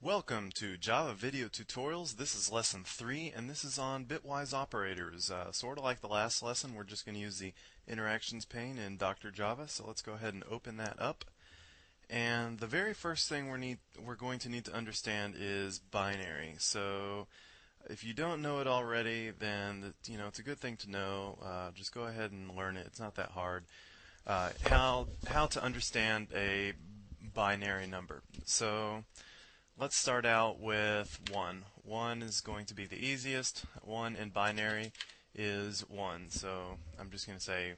Welcome to Java Video Tutorials. This is lesson 3 and this is on bitwise operators. Sort of like the last lesson, we're just going to use the interactions pane in Dr. Java. So let's go ahead and open that up. And the very first thing we're going to need to understand is binary. So if you don't know it already, then it's a good thing to know. Just go ahead and learn it. It's not that hard. How to understand a binary number. So let's start out with 1. 1 is going to be the easiest. 1 in binary is 1. So I'm just going to say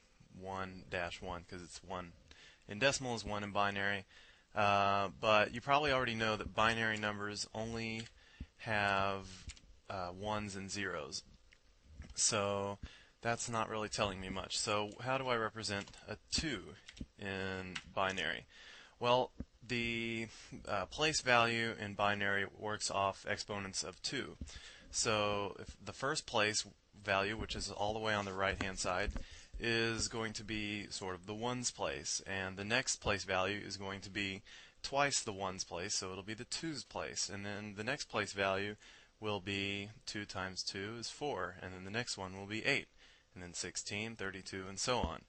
1-1 because it's 1 in decimal is 1 in binary. But you probably already know that binary numbers only have ones and zeros. So that's not really telling me much. So how do I represent a 2 in binary? Well, the place value in binary works off exponents of 2. So if the first place value, which is all the way on the right hand side, is going to be sort of the ones place, and the next place value is going to be twice the ones place, so it'll be the twos place, and then the next place value will be 2 times 2 is 4, and then the next one will be 8, and then 16, 32, and so on.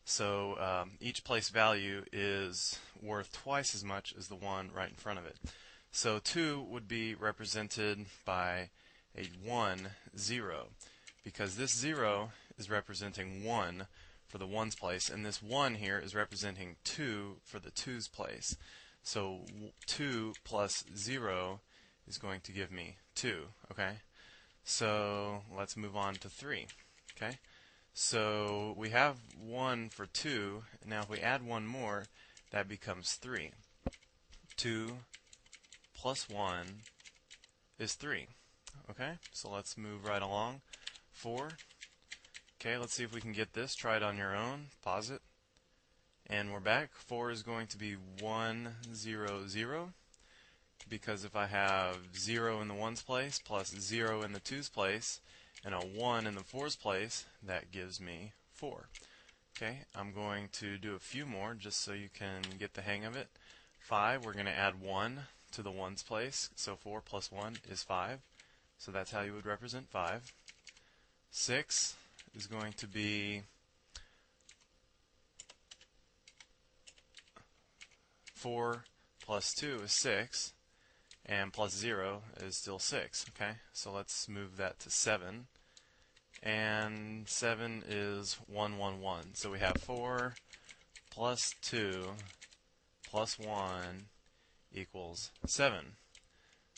So each place value is worth twice as much as the one right in front of it. So 2 would be represented by a 1, 0, because this 0 is representing 1 for the ones place, and this 1 here is representing 2 for the twos place. So 2 plus 0 is going to give me 2, okay? So let's move on to 3, okay? So we have 1 for 2. Now if we add 1 more, that becomes 3. 2 plus 1 is 3. Okay, so let's move right along. 4. Okay, let's see if we can get this. Try it on your own. Pause it. And we're back. 4 is going to be 1, 0, 0. Because if I have 0 in the ones place plus 0 in the twos place, and a 1 in the fours place, that gives me 4. Okay, I'm going to do a few more just so you can get the hang of it. 5, we're going to add 1 to the ones place, so 4 plus 1 is 5. So that's how you would represent 5. 6 is going to be 4 plus 2 is 6, and plus 0 is still 6. Okay, so let's move that to 7. And 7 is 1, 1, 1. So we have 4 plus 2 plus 1 equals 7.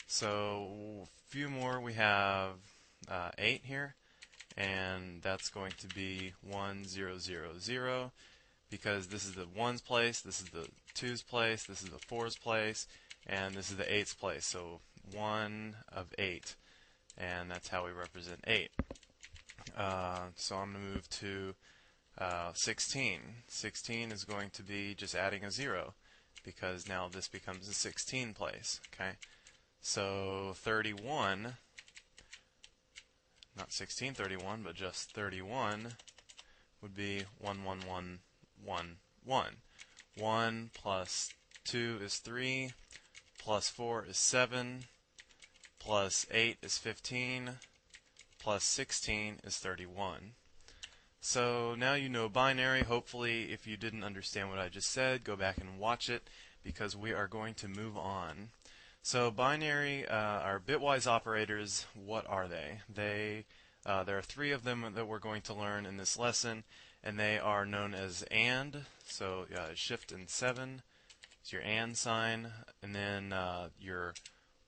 So a few more. We have 8 here, and that's going to be 1, 0, 0, 0, because this is the ones place, this is the twos place, this is the fours place, and this is the eights place. So 1 of 8, and that's how we represent 8. So I'm going to move to 16. 16 is going to be just adding a 0, because now this becomes a 16 place. Okay, so 31, not 1631, but just 31 would be 1, 1, 1, 1, 1. 1 plus 2 is 3, plus 4 is 7, plus 8 is 15, plus 16 is 31. So now you know binary. Hopefully, if you didn't understand what I just said, go back and watch it, because we are going to move on. So binary are bitwise operators. What are they? There are 3 of them that we're going to learn in this lesson, and they are known as AND. So shift and 7 is your AND sign, and then your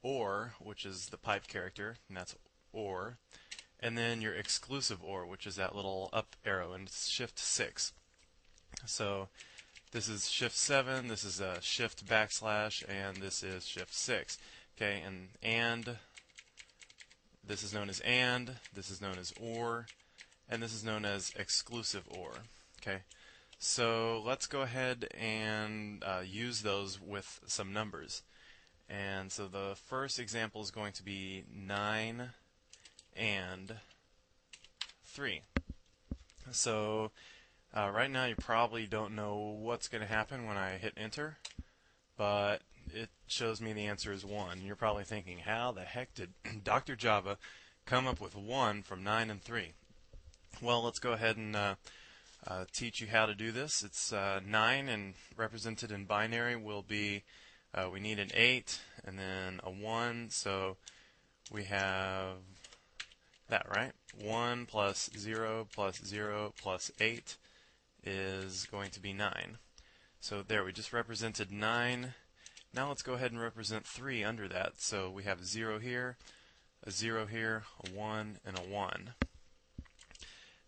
OR, which is the pipe character, and that's OR. And then your exclusive OR, which is that little up arrow, and it's shift 6. So this is shift 7, this is a shift backslash, and this is shift 6. Okay, and this is known as AND, this is known as OR, and this is known as exclusive OR. Okay, so let's go ahead and use those with some numbers. And so the first example is going to be 9 and 3. So right now you probably don't know what's going to happen when I hit enter, but it shows me the answer is 1. You're probably thinking, how the heck did Dr. Java come up with 1 from 9 and 3? Well, let's go ahead and teach you how to do this. It's 9, and represented in binary will be, we need an 8 and then a 1, so we have that, right? 1 plus 0 plus 0 plus 8 is going to be 9. So there, we just represented 9. Now let's go ahead and represent 3 under that. So we have a 0 here, a 0 here, a 1, and a 1.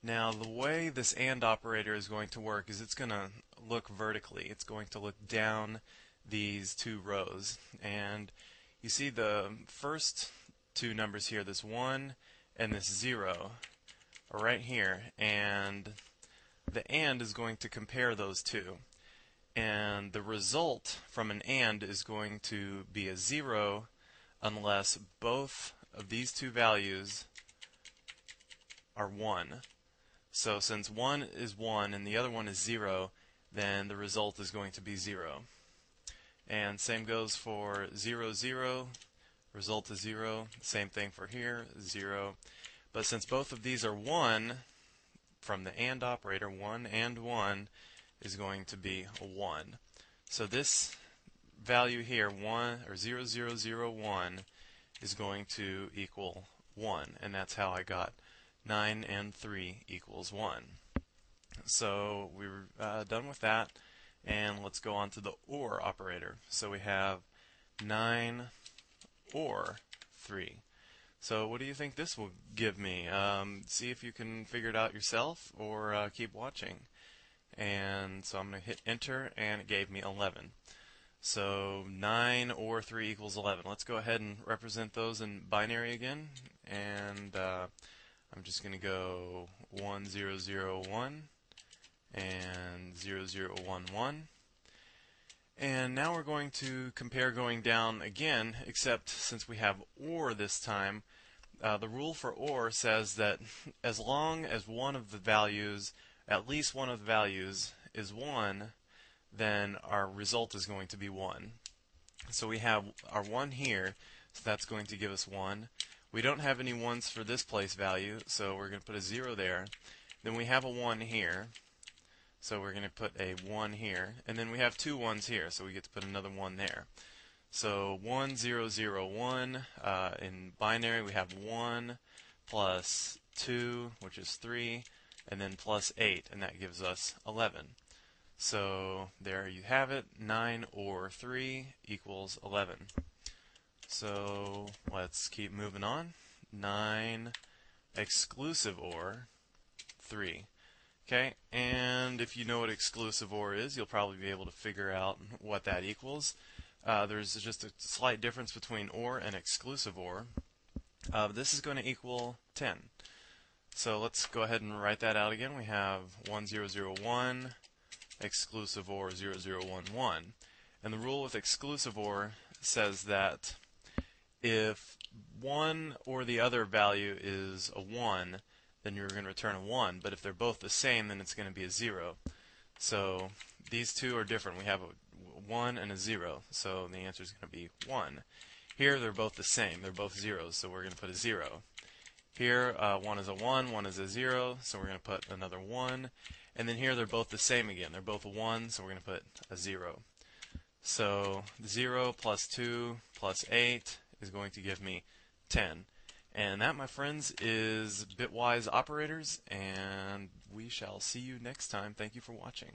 Now the way this AND operator is going to work is it's going to look vertically. It's going to look down these two rows. And you see the first two numbers here, this 1 and this 0, are right here. And the AND is going to compare those two. And the result from an AND is going to be a 0 unless both of these two values are 1. So since one is 1 and the other one is 0, then the result is going to be 0. And same goes for 0, 0, result is 0. Same thing for here, 0. But since both of these are 1, from the AND operator, 1 and 1 is going to be a 1. So this value here, 1 or 0, 0, 0, 1, is going to equal 1. And that's how I got 9 and 3 equals 1. So we're done with that, and let's go on to the OR operator. So we have 9 or 3. So what do you think this will give me? See if you can figure it out yourself, or keep watching. And so I'm going to hit enter, and it gave me 11. So 9 or 3 equals 11. Let's go ahead and represent those in binary again, and I'm just going to go 1, 0, 0, 1 and 0, 0, 1, 1. And now we're going to compare going down again, except since we have OR this time, the rule for OR says that as long as one of the values, at least one of the values, is 1, then our result is going to be 1. So we have our 1 here, so that's going to give us 1. We don't have any 1s for this place value, so we're going to put a 0 there. Then we have a 1 here, so we're going to put a 1 here. And then we have 2 1s here, so we get to put another 1 there. So 1, 0, 0, 1. In binary, we have 1 plus 2, which is 3, and then plus 8, and that gives us 11. So there you have it. 9 or 3 equals 11. So let's keep moving on. 9 exclusive OR 3. Okay, and if you know what exclusive OR is, you'll probably be able to figure out what that equals. There's just a slight difference between OR and exclusive OR. This is going to equal 10. So let's go ahead and write that out again. We have 1, 0, 0, 1, exclusive OR 0, 0, 1, 1. And the rule with exclusive OR says that if one or the other value is a 1, then you're going to return a 1. But if they're both the same, then it's going to be a 0. So these two are different. We have a 1 and a 0. So the answer is going to be 1. Here they're both the same. They're both zeros, so we're going to put a 0. Here, one is a 1, one is a 0, so we're going to put another 1. And then here they're both the same again. They're both a 1, so we're going to put a 0. So 0 plus 2 plus 8 is going to give me 10. And that, my friends, is bitwise operators, and we shall see you next time. Thank you for watching.